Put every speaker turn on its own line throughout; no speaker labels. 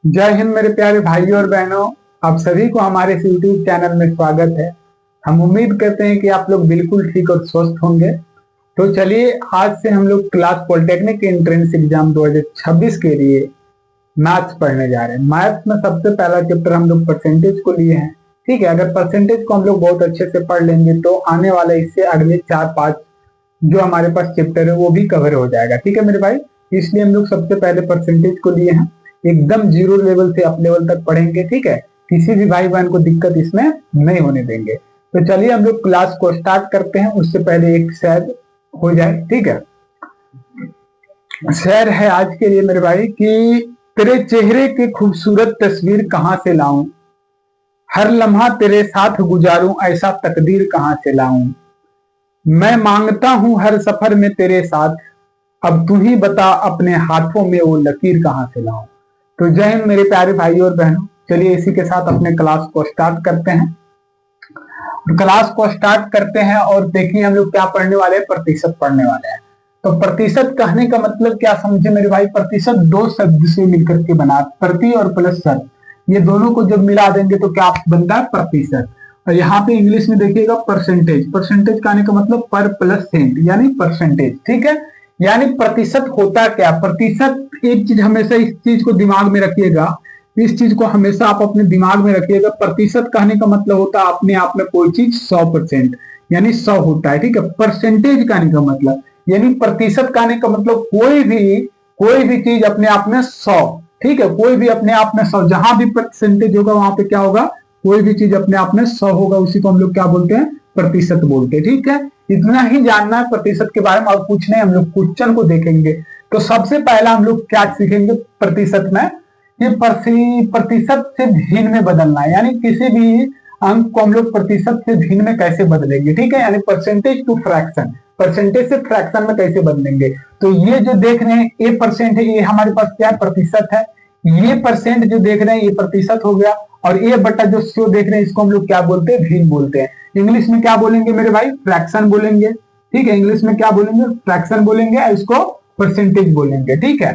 जय हिंद मेरे प्यारे भाइयों और बहनों। आप सभी को हमारे इस यूट्यूब चैनल में स्वागत है। हम उम्मीद करते हैं कि आप लोग बिल्कुल ठीक और स्वस्थ होंगे। तो चलिए आज से हम लोग क्लास पॉलिटेक्निक एंट्रेंस एग्जाम 2026 के लिए मैथ्स पढ़ने जा रहे हैं। मैथ्स में सबसे पहला चैप्टर हम लोग परसेंटेज को लिए हैं। ठीक है, अगर परसेंटेज को हम लोग बहुत अच्छे से पढ़ लेंगे तो आने वाले इससे अगले 4-5 जो हमारे पास चैप्टर है वो भी कवर हो जाएगा। ठीक है मेरे भाई, इसलिए हम लोग सबसे पहले परसेंटेज को लिए हैं। एकदम जीरो लेवल से अप लेवल तक पढ़ेंगे। ठीक है, किसी भी भाई बहन को दिक्कत इसमें नहीं होने देंगे। तो चलिए हम लोग क्लास को स्टार्ट करते हैं। उससे पहले एक शेयर हो जाए। ठीक है, शेयर है आज के लिए मेरे भाई कि तेरे चेहरे की खूबसूरत तस्वीर कहां से लाऊं, हर लम्हा तेरे साथ गुजारूं, ऐसा तकदीर कहां से लाऊं। मैं मांगता हूं हर सफर में तेरे साथ, अब तू ही बता अपने हाथों में वो लकीर कहां से लाऊं। तो जय हिंद मेरे प्यारे भाइयों और बहनों। चलिए इसी के साथ अपने क्लास को स्टार्ट करते हैं। और देखिए हम लोग क्या पढ़ने वाले हैं, प्रतिशत पढ़ने वाले हैं। तो प्रतिशत कहने का मतलब क्या समझे मेरे भाई, प्रतिशत दो शब्द से मिलकर के बना, प्रति और प्लस शत, ये दोनों को जब मिला देंगे तो क्या बनता है, प्रतिशत। और यहाँ पे इंग्लिश में देखिएगा परसेंटेज। परसेंटेज कहने का मतलब पर प्लस सेंट यानी परसेंटेज। ठीक है, यानी प्रतिशत होता क्या, प्रतिशत एक चीज हमेशा इस चीज को दिमाग में रखिएगा, इस चीज को हमेशा आप अपने दिमाग में रखिएगा। प्रतिशत कहने का मतलब होता है अपने आप में कोई चीज 100% यानी 100 होता है। ठीक है, परसेंटेज कहने का मतलब यानी प्रतिशत कहने का मतलब कोई भी चीज अपने आप में 100। ठीक है, कोई भी अपने आप में 100, जहां भी परसेंटेज होगा वहां पे क्या होगा, कोई भी चीज अपने आप में 100 होगा, उसी को हम लोग क्या बोलते हैं, प्रतिशत बोलते हैं। ठीक है, इतना ही जानना है प्रतिशत के बारे में और कुछ नहीं। हम लोग क्वेश्चन को देखेंगे। तो सबसे पहला हम लोग क्या सीखेंगे प्रतिशत में, ये प्रतिशत से भिन्न में बदलना है, यानी किसी भी अंक को हम लोग प्रतिशत से भिन्न में कैसे बदलेंगे। ठीक है, यानी परसेंटेज टू फ्रैक्शन, परसेंटेज से फ्रैक्शन में कैसे बदलेंगे। तो ये जो देख रहे हैं ए परसेंट है, ये हमारे पास क्या प्रतिशत है। ये परसेंट जो देख रहे हैं ये प्रतिशत हो गया, और ए बटा जो देख रहे हैं इसको हम लोग क्या बोलते हैं, भिन्न बोलते हैं। इंग्लिश में क्या बोलेंगे मेरे भाई, फ्रैक्शन बोलेंगे। ठीक है, इंग्लिश में क्या बोलेंगे, फ्रैक्शन बोलेंगे, इसको परसेंटेज बोलेंगे। ठीक है,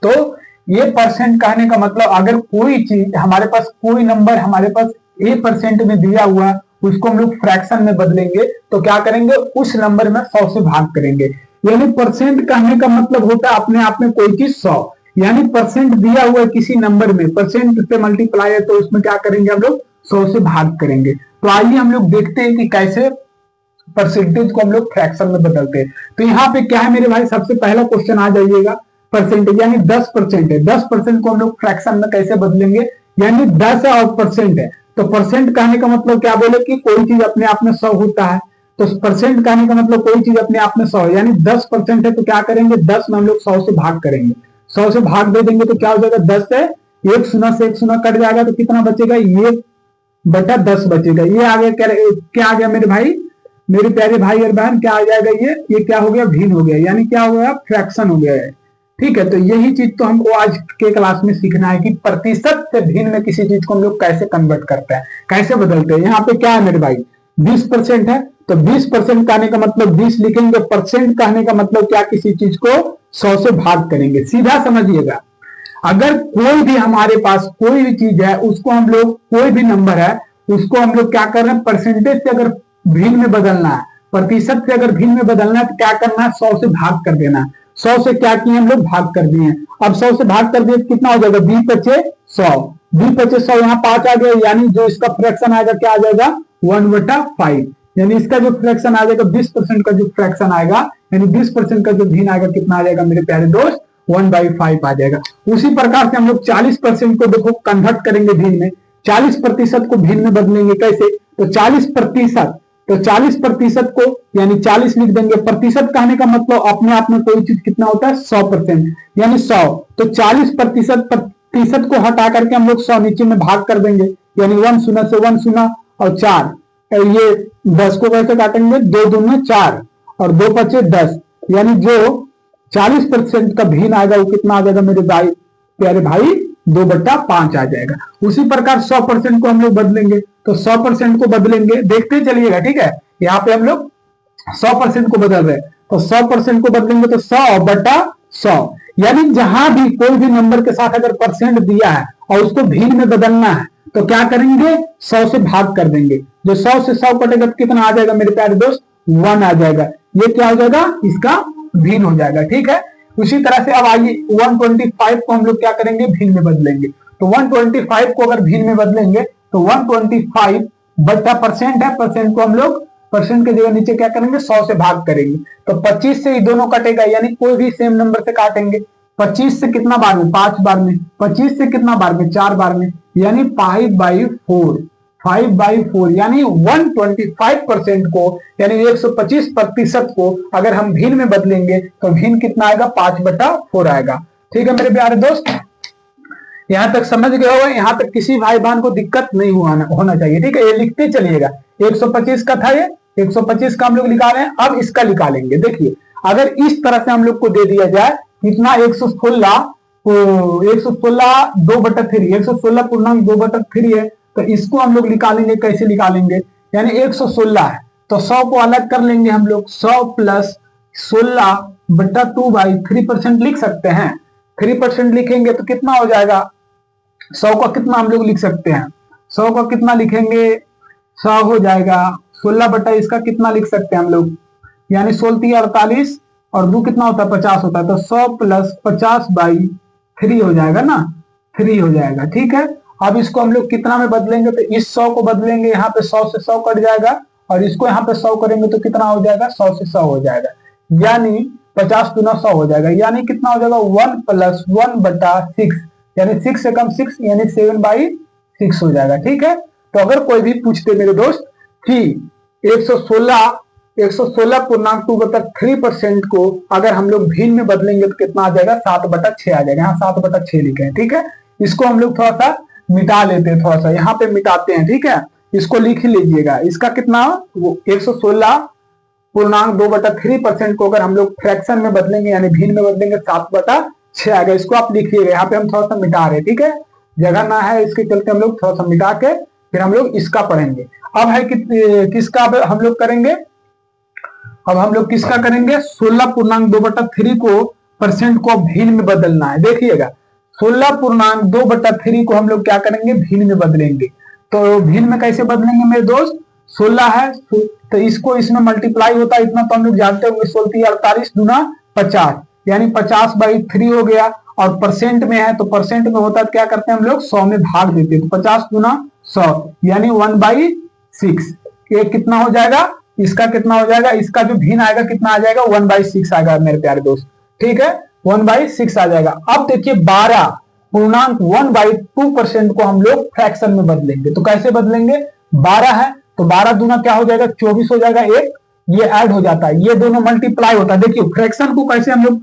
तो ये परसेंट कहने का मतलब अगर कोई चीज हमारे पास, कोई नंबर हमारे पास ए परसेंट में दिया हुआ है, उसको हम लोग फ्रैक्शन में बदलेंगे तो क्या करेंगे, उस नंबर में 100 से भाग करेंगे। यानी परसेंट कहने का मतलब होता है अपने आप में कोई चीज 100, यानी परसेंट दिया हुआ है किसी नंबर में, परसेंट से मल्टीप्लाई है तो उसमें क्या करेंगे हम लोग, 100 से भाग करेंगे। तो आइए हम लोग देखते हैं कि कैसे परसेंटेज को हम लोग फ्रैक्शन में बदलते हैं। तो यहाँ पे क्या है मेरे भाई, सबसे पहला क्वेश्चन आ जाइएगा, परसेंटेज यानी 10% है, 10% को हम लोग फ्रैक्शन में कैसे बदलेंगे, यानी 10 है और परसेंट है। तो परसेंट कहने का मतलब क्या बोले कि कोई चीज अपने आप में 100 होता है। तो परसेंट कहने का मतलब कोई चीज अपने आप में 100 है, यानी 10% है तो क्या करेंगे, 10 में हम लोग 100 से भाग करेंगे, 100 से भाग दे देंगे तो क्या हो जाएगा, 10 है, एक शून्य से एक शून्य कट जाएगा तो कितना बचेगा, ये बटा 10 बचेगा। ये आ गया क्या आ गया मेरे भाई, मेरे प्यारे भाई और बहन, क्या आ जाएगा, ये क्या हो गया, भिन्न हो गया, यानी क्या हो गया, फ्रैक्शन हो गया है। ठीक है, तो यही चीज तो हमको आज के क्लास में सीखना है कि प्रतिशत से भिन्न में किसी चीज को हम लोग कैसे कन्वर्ट करते हैं, कैसे बदलते हैं। यहाँ पे क्या है मेरे भाई, 20% है, तो 20% कहने का मतलब 20 लिखेंगे, परसेंट कहने का मतलब क्या, किसी चीज को 100 से भाग करेंगे। सीधा समझिएगा, अगर कोई भी हमारे पास कोई भी चीज है, उसको हम लोग, कोई भी नंबर है उसको हम लोग क्या कर रहे हैं, परसेंटेज से अगर भिन्न में बदलना है, प्रतिशत से अगर भिन्न में बदलना है तो क्या करना है, 100 से भाग कर देना है। 100 से क्या किए हम लोग, भाग कर दिए। अब 100 से भाग कर दिए कितना हो जाएगा, 20×5 = 100, 20×5 यहाँ 5 आ गया, यानी जो इसका फ्रैक्शन आएगा क्या आ जाएगा, 1/5, यानी इसका जो फ्रैक्शन आ जाएगा, 20% का जो फ्रैक्शन आएगा, यानी 20% का जो भिन्न आएगा कितना आ जाएगा मेरे प्यारे दोस्त, 1/5 आ जाएगा। उसी प्रकार से हम लोग 40% को देखो कन्वर्ट करेंगे भिन्न में, 40% को भिन्न में बदलेंगे कैसे, तो 40% को यानी 40 लिख देंगे। प्रतिशत कहने का मतलब अपने आप में कोई चीज कितना होता है, 100%, यानी 100। तो 40% को हटा करके हम लोग 100 नीचे में भाग कर देंगे, यानी 1 शून्य से 1 शून्य और 4, ये 10 को कैसे काटेंगे, 2 दूनी 4 और 2 बचे 10, यानी जो 40% का भिन्न आएगा वो कितना आ जाएगा मेरे भाई, प्यारे भाई, 2/5 आ जाएगा। उसी प्रकार 100% को हम लोग बदलेंगे, तो 100% को बदलेंगे, देखते चलिएगा। ठीक है, यहाँ पे हम लोग 100% को बदल रहे हैं, तो 100% को बदलेंगे तो 100/100, यानी जहां भी कोई भी नंबर के साथ अगर परसेंट दिया है और उसको भिन्न में बदलना है तो क्या करेंगे, 100 से भाग कर देंगे। जो 100 से 100 कटेगा तो कितना आ जाएगा मेरे प्यारे दोस्त, 1 आ जाएगा। ये क्या हो जाएगा, इसका भिन्न हो जाएगा। ठीक है, उसी तरह से अब आइए 125 को हम लोग क्या करेंगे, भिन्न में बदलेंगे। तो 125 को अगर भिन्न में बदलेंगे तो 125 बट्टा परसेंट है, परसेंट को हम लोग परसेंट के जगह नीचे क्या करेंगे, 100 से भाग करेंगे। तो 25 से ये दोनों कटेगा, यानी कोई भी सेम नंबर से काटेंगे। 25 से कितना बार में, 5 बार में। 25 से कितना बार में, 4 बार में, यानी 5/4, 5/4 यानी 125% को, यानी 125% को अगर हम भिन्न में बदलेंगे तो भिन्न कितना आएगा, 5/4 आएगा। ठीक है मेरे प्यारे दोस्त, यहां तक समझ गए हो, यहां तक किसी भाई बहन को दिक्कत नहीं होना चाहिए। ठीक है, ये लिखते चलिएगा। 125 का था ये, 125 का हम लोग निकाले हैं, अब इसका निकालेंगे। देखिए अगर इस तरह से हम लोग को दे दिया जाए कितना, 116 116 2/3, 116 पूर्णांक 2/3 है, तो इसको हम लोग निकालेंगे। कैसे निकालेंगे, यानी 116 है तो 100 को अलग कर लेंगे हम लोग। 100 प्लस 16/2/3% लिख सकते हैं। 3% लिखेंगे तो कितना हो जाएगा, 100 का कितना हम लोग लिख सकते हैं, 100 का कितना लिखेंगे, 100 हो जाएगा 16 बटा इसका कितना लिख सकते हैं हम लोग, यानी 16 48 और 2 कितना होता है, 50 होता है। तो 100 प्लस 50/3 हो जाएगा ना, 3 हो जाएगा। ठीक है, अब इसको हम लोग कितना में बदलेंगे, तो इस 100 को बदलेंगे, यहाँ पे 100 से 100 कट जाएगा और इसको यहाँ पे 100 करेंगे तो कितना हो जाएगा, 100 से 100 हो जाएगा, यानी 50 गुना 100 हो जाएगा, यानी कितना हो जाएगा, 1 + 1/6, यानी 6 से कम 6, यानी 7/6 हो जाएगा। ठीक है, तो अगर कोई भी पूछते मेरे दोस्त कि 116 पूर्णांक 2/3% को अगर हम लोग भिन्न में बदलेंगे तो कितना आ जाएगा, 7/6 आ जाएगा। यहाँ 7/6 लिखे हैं। ठीक है, इसको हम लोग थोड़ा सा मिटा लेते हैं, थोड़ा सा यहाँ पे मिटाते हैं। ठीक है, इसको लिख ही लीजिएगा। इसका कितना, वो 116 पूर्णांक 2/3% को अगर हम लोग फ्रैक्शन में बदलेंगे यानी भिन्न में बदलेंगे 7/6 आएगा। इसको आप लिखिएगा, यहाँ पे हम थोड़ा सा मिटा रहे हैं। ठीक है, जगह ना है इसके चलते हम लोग थोड़ा सा मिटा के फिर हम लोग इसका पढ़ेंगे। अब है किसका हम लोग करेंगे, अब हम लोग किसका करेंगे, 16 पूर्णांक 2/3 को परसेंट को भिन्न में बदलना है। देखिएगा 16 पूर्णांक 2/3 को हम लोग क्या करेंगे, भिन्न में बदलेंगे। तो भिन्न में कैसे बदलेंगे मेरे दोस्त, 16 है तो इसको इसमें मल्टीप्लाई होता है, इतना तो हम लोग जानते होंगे, 16 48 दूना 50, यानी 50/3 हो गया। और परसेंट में है तो परसेंट में होता है क्या करते हैं हम लोग, 100 में भाग देते हैं, तो 50 दूना 100 यानी 1/6। ये कितना हो जाएगा, इसका कितना हो जाएगा, इसका जो भिन्न आएगा कितना आ जाएगा, 1/6 आएगा मेरे प्यारे दोस्त। ठीक है, 1/6 आ जाएगा। अब देखिए 12 पूर्णांक 1/2% को हम लोग फ्रैक्शन में बदलेंगे। तो कैसे बदलेंगे, 12 है तो 12 दूना क्या हो जाएगा, 24 हो जाएगा, एक ये ऐड हो जाता है, ये दोनों मल्टीप्लाई होता है। देखिए फ्रैक्शन को कैसे हम लोग,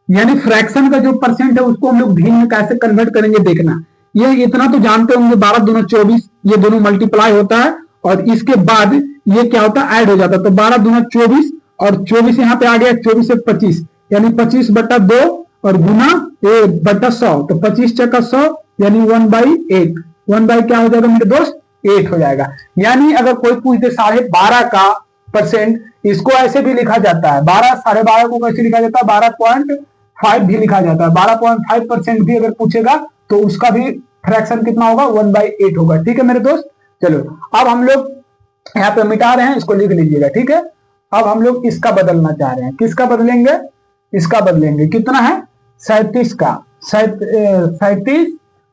यानी फ्रैक्शन का जो परसेंट है उसको हम लोग भिन्न में कैसे कन्वर्ट करेंगे देखना। ये इतना तो जानते होंगे, 12 दूना 24, ये दोनों मल्टीप्लाई होता है और इसके बाद ये क्या होता है, ऐड हो जाता है। तो 12 दूना 24 और 24 यहाँ पे आ गया, 24 से 25 यानी 25/2 और गुना 1/100, तो 25 × 100 यानी 1/8, 1 क्या हो जाएगा मेरे दोस्त, 8 हो जाएगा। यानी अगर कोई पूछ दे 12.5 का परसेंट, इसको ऐसे भी लिखा जाता है, 12.5 को कैसे लिखा जाता है, 12.5 भी लिखा जाता है। 12.5% भी अगर पूछेगा तो उसका भी फ्रैक्शन कितना होगा, 1/8 होगा। ठीक है मेरे दोस्त, चलो अब हम लोग यहाँ पे मिटा रहे हैं, इसको लिख लीजिएगा। ठीक है, अब हम लोग इसका बदलना चाह रहे हैं, किसका बदलेंगे, इसका बदलेंगे, कितना है, 37 का, 37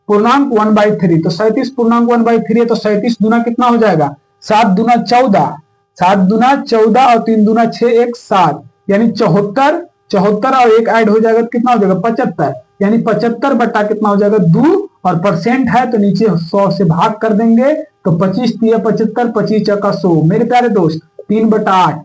पूर्णांक 1/3, तो 37 पूर्णांक 1/3 है तो 37 दूना कितना हो जाएगा, 7 दूना 14, 7 दूना 14 और 3 दूना 6, 1 7 यानी 74, 74 और 1 ऐड हो जाएगा तो कितना हो जाएगा, 75, यानी 75 बटा कितना हो जाएगा 2 और परसेंट है तो नीचे 100 से भाग कर देंगे तो 25 × 75, 25 × 100 मेरे प्यारे दोस्त 3/8,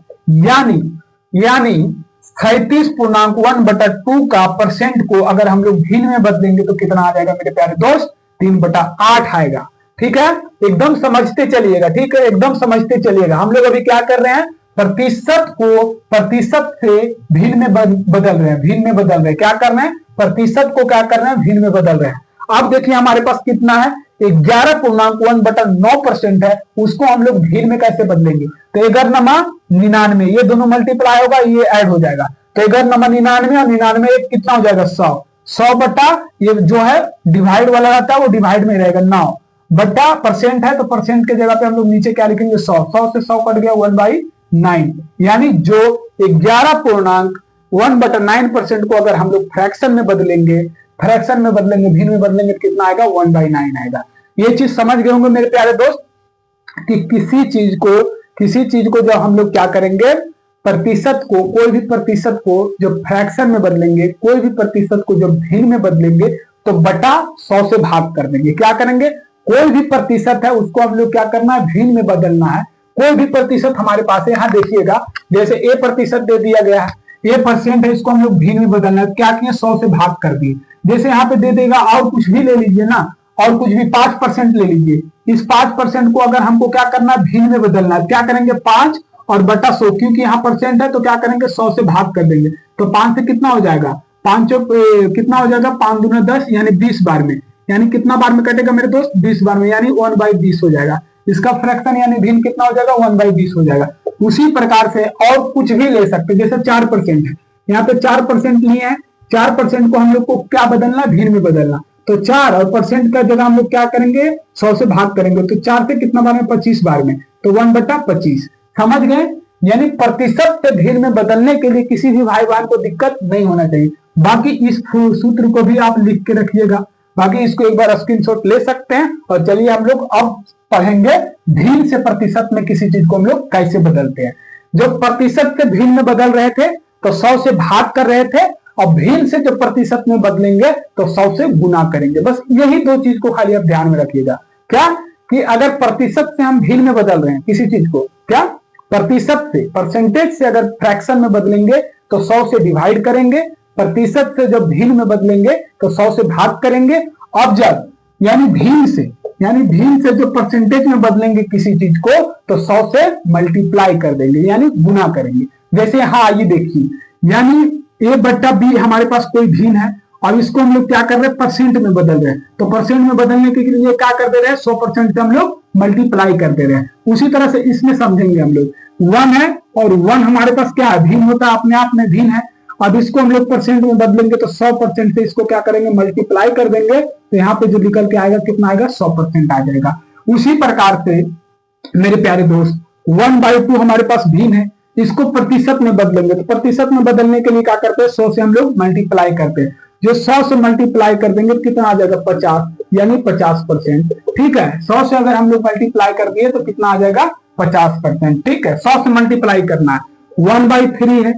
यानी 37 पूर्णांक 1/2 का परसेंट को अगर हम लोग भिन्न में बदलेंगे तो कितना आ जाएगा मेरे प्यारे दोस्त, 3/8 आएगा। ठीक है, एकदम समझते चलिएगा। ठीक है, एकदम समझते चलिएगा। हम लोग अभी क्या कर रहे हैं, प्रतिशत को प्रतिशत से भिन्न में बदल रहे हैं, भिन्न में बदल रहे हैं। क्या कर रहे हैं, प्रतिशत को क्या कर रहे हैं, भिन्न में बदल रहे हैं। अब देखिए हमारे पास कितना है, 11 पूर्णांक 1/9% है, उसको हम लोग भिन्न में कैसे बदलेंगे, तो 11 × 99, ये दोनों मल्टीप्लाई होगा, ये ऐड हो जाएगा, तो तो इधर नंबर 99 और 99 एक कितना हो जाएगा 100। 100 बटा ये जो है डिवाइड वाला रहता है वो डिवाइड में रहेगा 9 बटा परसेंट है तो परसेंट के जगह पे हम लोग नीचे क्या लिखेंगे 100। 100 से 100 कट गया 1/9 यानी जो 11.1/9% को अगर हम लोग फ्रैक्शन में बदलेंगे भिन्न में बदलेंगे तो कितना आएगा 1/9 आएगा। ये चीज समझ गए होंगे मेरे प्यारे दोस्त कि किसी चीज को जब हम लोग क्या करेंगे प्रतिशत को कोई भी प्रतिशत को जब फ्रैक्शन में बदलेंगे कोई भी प्रतिशत को जब भिन्न में बदलेंगे तो बटा 100 से भाग कर देंगे। क्या करेंगे कोई भी प्रतिशत है उसको हम लोग क्या करना है भिन्न में बदलना है। कोई भी प्रतिशत हमारे पास है यहाँ देखिएगा जैसे ए प्रतिशत दे दिया गया है ए परसेंट है इसको हम लोग भिन्न में बदलना है। क्या किए 100 से भाग कर दिए। जैसे यहाँ पे दे देगा और कुछ भी ले लीजिए ना और कुछ भी 5% ले लीजिए। इस 5% को अगर हमको क्या करना है भिन्न में बदलना है क्या करेंगे 5 और बटा 100 क्योंकि यहाँ परसेंट है तो क्या करेंगे 100 से भाग कर देंगे। तो 5 से कितना हो जाएगा 5 कितना हो जाएगा 5 दूना 10 यानी 20 बार में यानी कितना बार में कटेगा मेरे दोस्त 20 बार में यानी 1/20 हो जाएगा। इसका फ्रैक्शन यानी भिन्न कितना हो जाएगा 1/20 हो जाएगा। उसी प्रकार से और कुछ भी ले सकते जैसे 4% है यहाँ पे 4% लिए हैं 4% को हम लोग को क्या बदलना भिन्न में बदलना तो 4 और परसेंट का जगह हम लोग क्या करेंगे 100 से भाग करेंगे तो 4 से कितना बार में 25 बार में तो 1/25 समझ गए। यानी प्रतिशत से भिन्न में बदलने के लिए किसी भी भाई बहन को दिक्कत नहीं होना चाहिए। बाकी इस सूत्र को भी आप लिख के रखिएगा। बाकी इसको एक बार स्क्रीनशॉट ले सकते हैं और चलिए हम लोग अब पढ़ेंगे भिन्न से प्रतिशत में किसी चीज को हम लोग कैसे बदलते हैं। जब प्रतिशत से भिन्न में बदल रहे थे तो 100 से भाग कर रहे थे और भिन्न से जब प्रतिशत में बदलेंगे तो 100 से गुना करेंगे। बस यही दो चीज को खाली आप ध्यान में रखिएगा। क्या कि अगर प्रतिशत से हम भिन्न में बदल रहे हैं किसी चीज को क्या प्रतिशत से परसेंटेज से अगर फ्रैक्शन में बदलेंगे तो 100 से डिवाइड करेंगे। प्रतिशत से जब भिन्न में बदलेंगे तो 100 से भाग करेंगे। अब जब यानी भिन्न से जो परसेंटेज में बदलेंगे किसी चीज को तो 100 से मल्टीप्लाई कर देंगे यानी गुना करेंगे। जैसे हाँ ये देखिए यानी a बट्टा b हमारे पास कोई भिन्न है और इसको हम लोग क्या कर रहे हैं परसेंट में बदल रहे हैं तो परसेंट में बदलने के लिए क्या कर दे रहे हैं 100% से हम लोग मल्टीप्लाई कर दे रहे हैं। उसी तरह से इसमें समझेंगे हम लोग 1 है और 1 हमारे पास क्या है भिन्न होता है अपने आप में भिन्न है। अब इसको हम लोग परसेंट में बदलेंगे तो 100% से इसको क्या करेंगे मल्टीप्लाई कर देंगे तो यहाँ पे जो निकल के आएगा कितना आएगा 100% आ जाएगा। उसी प्रकार से मेरे प्यारे दोस्त 1/2 हमारे पास भिन्न है इसको प्रतिशत में बदलेंगे तो प्रतिशत में बदलने के लिए क्या करते हैं 100 से हम लोग मल्टीप्लाई करते हैं। जो 100 से मल्टीप्लाई कर देंगे तो कितना आ जाएगा 50 यानी 50%। ठीक है 100 से अगर हम लोग मल्टीप्लाई कर दिए तो कितना आ जाएगा 50%। ठीक है 100 से मल्टीप्लाई करना है। 1/3 है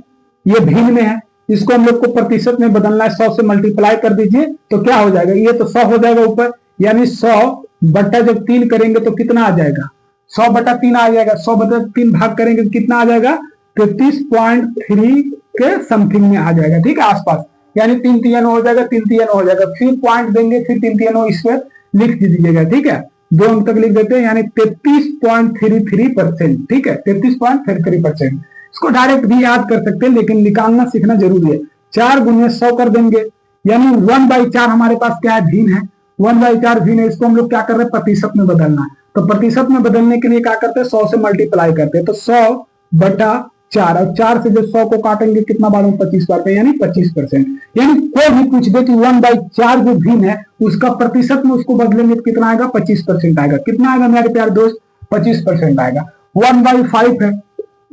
ये भिन्न में है इसको हम लोग को प्रतिशत में बदलना है 100 से मल्टीप्लाई कर दीजिए तो क्या हो जाएगा ये तो 100 हो जाएगा ऊपर यानी 100 बट्टा जब 3 करेंगे तो कितना आ जाएगा 100/3 आ जाएगा। 100/3 भाग करेंगे तो कितना आ जाएगा 33.3 के समथिंग में आ जाएगा। ठीक है आसपास यानी 3 3 हो जाएगा 3 3 हो जाएगा फिर पॉइंट देंगे फिर 3 3 इसमें लिख दीजिएगा। ठीक है 2 अंक तक लिख देते हैं यानी 33.33%। ठीक है 33.33%। इसको डायरेक्ट भी याद कर सकते हैं लेकिन निकालना सीखना जरूरी है। 4 गुने 100 कर देंगे यानी 1/4 हमारे पास क्या है भिन्न है 1/4 भिन्न है। इसको हम लोग क्या कर रहे हैं प्रतिशत में बदलना है तो प्रतिशत में बदलने के लिए क्या करते हैं 100 से मल्टीप्लाई करते हैं तो 100/4 और 4 से जब 100 को काटेंगे कितना बार में 25 बार में यानी 25%। यानी कोई भी पूछ दे कि 1/4 जो भिन्न है उसका प्रतिशत में उसको बदलेंगे तो कितना आएगा 25% आएगा। कितना आएगा मेरे प्यारे दोस्त 25% आएगा। 1/5 है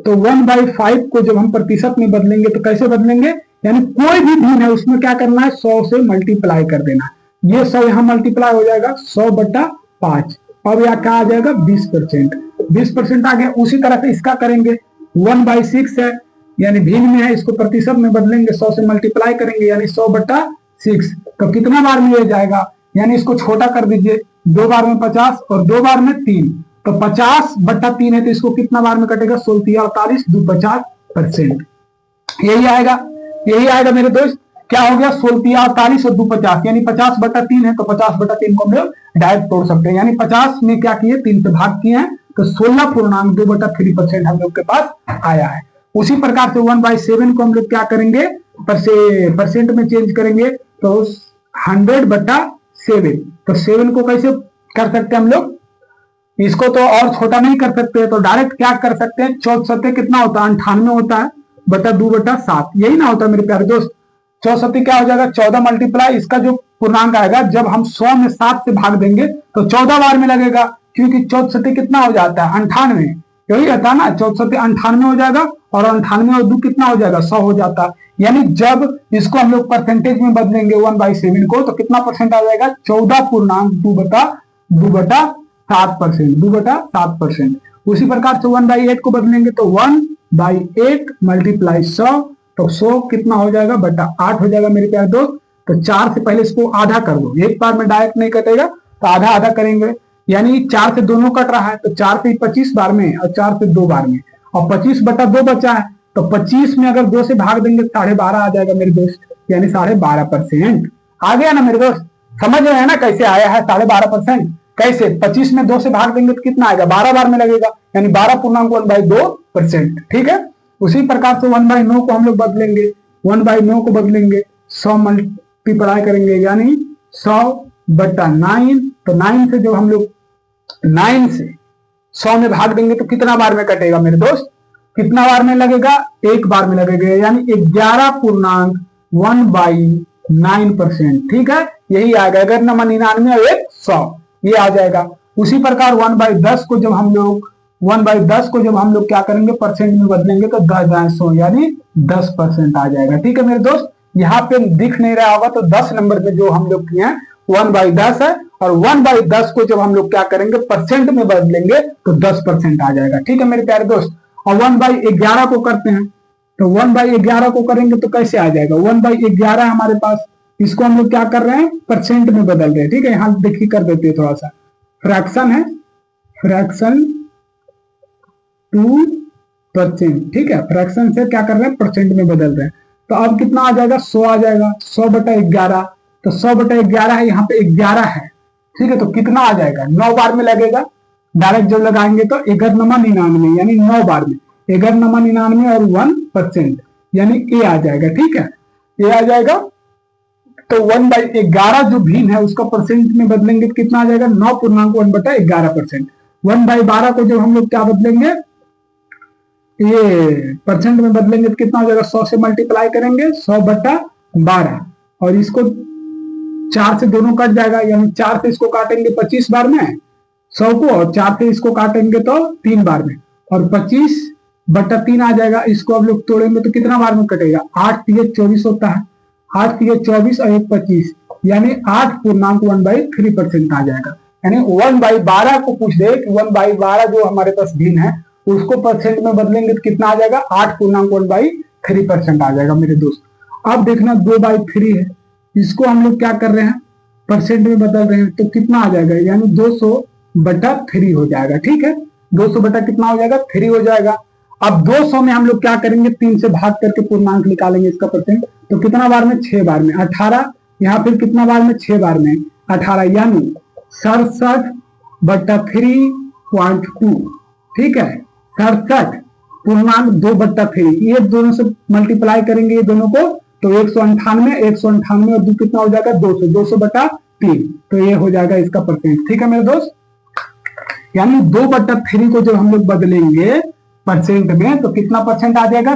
तो 1/5 को जब हम प्रतिशत में बदलेंगे तो कैसे बदलेंगे यानी कोई भी भिन्न है उसमें क्या करना है 100 से मल्टीप्लाई कर देना। ये 100 यहाँ मल्टीप्लाई हो जाएगा 100/5 अब यहाँ क्या आ जाएगा 20% आ गया। उसी तरह से इसका करेंगे 1/6 है यानी भिन्न में है इसको प्रतिशत में बदलेंगे 100 से मल्टीप्लाई करेंगे यानी 100/6 तो कितना बार में ये जाएगा यानी इसको छोटा कर दीजिए 2 बार में 50 और 2 बार में 3 तो 50/3 है तो इसको कितना बार में कटेगा 16 48 2 50%। यही आएगा मेरे दोस्त क्या हो गया 16 48 और 2 50 यानी 50/3 है तो 50/3 को हम लोग डायरेक्ट तोड़ सकते हैं यानी 50 में क्या किए 3 से भाग किए हैं तो 16.2/3% हम लोग के पास आया है। उसी प्रकार से 1/7 को हम लोग क्या करेंगे परसेंट में चेंज करेंगे तो 100/7 तो 7 को कैसे कर सकते हैं हम लोग इसको तो और छोटा नहीं कर सकते तो डायरेक्ट क्या कर सकते हैं 14 कितना होता है 98 होता है 2/7, यही ना होता मेरे प्यारे दोस्त। 64 क्या हो जाएगा 14 मल्टीप्लाई इसका जो पूर्णांक आएगा जब हम 100 में 7 से भाग देंगे तो 14 बार में लगेगा, क्योंकि 64 कितना हो जाता है 98, यही रहता है ना 64 98 हो जाएगा, और 98 और 2 कितना हो जाएगा 100 हो जाता है। यानी जब इसको हम लोग परसेंटेज में बदलेंगे 1/7 को तो कितना परसेंट आ जाएगा 2/7%। उसी प्रकार से 1/8 को बदलेंगे तो 1/8 मल्टीप्लाई 100, तो 100 कितना हो जाएगा बटा 8 हो जाएगा मेरे प्यारे दोस्त। तो 4 से पहले इसको आधा कर दो, एक बार में डायरेक्ट नहीं कटेगा तो आधा आधा करेंगे, यानी 4 से दोनों कट रहा है तो 4 से 25 बार में और 4 से 2 बार में, और 25/2 बचा है तो 25 में अगर 2 से भाग देंगे 12.5 आ जाएगा मेरे दोस्त, यानी 12.5% आ गया ना मेरे दोस्त। समझ रहे हैं ना कैसे आया है 12.5%, कैसे 25 में 2 से भाग देंगे तो कितना आएगा 12 बार में लगेगा, यानी 12.1/2%। ठीक है, उसी प्रकार से 1/9 को हम लोग बदलेंगे, 1/9 को बदलेंगे 100 मल्टीप्लाई करेंगे, यानी 100/9, तो 9 से जो हम लोग 9 से 100 में भाग देंगे तो कितना बार में कटेगा मेरे दोस्त, कितना बार में लगेगा एक बार में लगेगा, यानी 11.1/9%। ठीक है, यही आएगा 1199 और 100 ये आ जाएगा। उसी प्रकार 1/10 को जब हम लोग क्या करेंगे परसेंट में बदलेंगे तो 10/100 यानी 10% आ जाएगा। ठीक है मेरे दोस्त, यहाँ पे दिख नहीं रहा होगा तो 10 नंबर में जो हम लोग किए हैं 1/10 है, और 1/10 को जब हम लोग क्या करेंगे परसेंट में बदलेंगे तो 10% आ जाएगा। ठीक है मेरे प्यारे दोस्त, और 1/11 को करते हैं तो 1/11 को करेंगे तो कैसे आ जाएगा 1/11 हमारे पास, इसको हम लोग क्या कर रहे हैं परसेंट में बदल रहे हैं। ठीक है, यहां देखिए कर देते हैं थोड़ा सा, फ्रैक्शन है, फ्रैक्शन टू परसेंट। ठीक है, फ्रैक्शन से क्या कर रहे हैं परसेंट में बदल रहे हैं, तो अब कितना आ जाएगा 100 आ जाएगा, 100/11, तो 100/11 है, यहाँ पे 11 है। ठीक है, तो कितना आ जाएगा 9 बार में लगेगा, डायरेक्ट जब लगाएंगे तो 1199 यानी 9 बार में 1199 और 1% यानी ए आ जाएगा। ठीक है, ए आ जाएगा, तो 1/11 जो भिन्न है उसका परसेंट में बदलेंगे तो कितना आ जाएगा 9.1/11%। 1/12 को जब हम लोग क्या बदलेंगे ये परसेंट में बदलेंगे तो कितना हो जाएगा 100 से मल्टीप्लाई करेंगे 100/12, और इसको 4 से दोनों कट जाएगा, यानी 4 से इसको काटेंगे 25 बार में 100 को, और 4 से इसको काटेंगे तो 3 बार में, और 25/3 आ जाएगा। इसको अब लोग तोड़ेंगे तो कितना बार में कटेगा 8×3=24 होता है, 8×3=24 और 1/25 यानी 8.1/3% आ जाएगा। यानी 1/12 को पूछ दे कि 1/12 जो हमारे पास भिन्न है उसको परसेंट में बदलेंगे तो कितना आ जाएगा 8.1/3% आ जाएगा मेरे दोस्त। अब देखना 2/3 है, इसको हम लोग क्या कर रहे हैं परसेंट में बदल रहे हैं तो कितना आ जाएगा, यानी 200/3 हो जाएगा। ठीक है, 200 बटा कितना हो जाएगा 3 हो जाएगा। अब 200 में हम लोग क्या करेंगे 3 से भाग करके पूर्णांक निकालेंगे इसका परसेंट, तो कितना बार में 6 बार में 18, यहाँ फिर कितना बार में 6 बार में 18, यानी 67/3.2। ठीक है, 67 पूर्णांक 2/3, ये दोनों से मल्टीप्लाई करेंगे ये दोनों को तो 198 और 2 कितना हो जाएगा 200, 200/3, तो ये हो जाएगा इसका परसेंट। ठीक है मेरे दोस्त, यानी 2/3 को जब हम लोग बदलेंगे परसेंट में तो कितना परसेंट आ जाएगा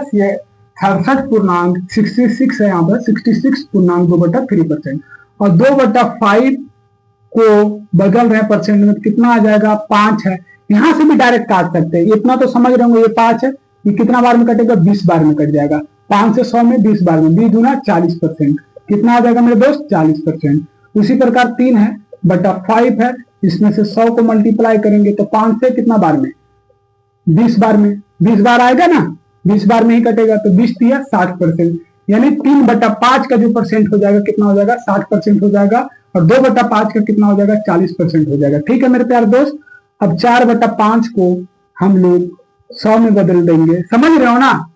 66.66 है, यहाँ पर 66.2/3%, और 2/5 को बदल रहे हैं परसेंट में तो कितना आ जाएगा 5 है, यहां से भी डायरेक्ट काट सकते हैं, इतना तो समझ रहे होंगे ये 5 है, ये कितना बार में कटेगा 20 बार में कट जाएगा, 5 से 100 में 20 बार में 20×2 40%, कितना आ जाएगा मेरे दोस्त 40%। उसी प्रकार 3 है बटा 5 है, इसमें से 100 को मल्टीप्लाई करेंगे तो 5 से कितना बार में 20 बार में 20 बार आएगा ना, 20 बार में ही कटेगा तो 20×3 60%, यानी 3/5 का जो परसेंट हो जाएगा कितना हो जाएगा 60% हो जाएगा, और 2/5 का कितना हो जाएगा 40% हो जाएगा। ठीक है मेरे प्यारे दोस्त, अब 4/5 को हम लोग 100 में बदल देंगे, समझ रहे हो ना,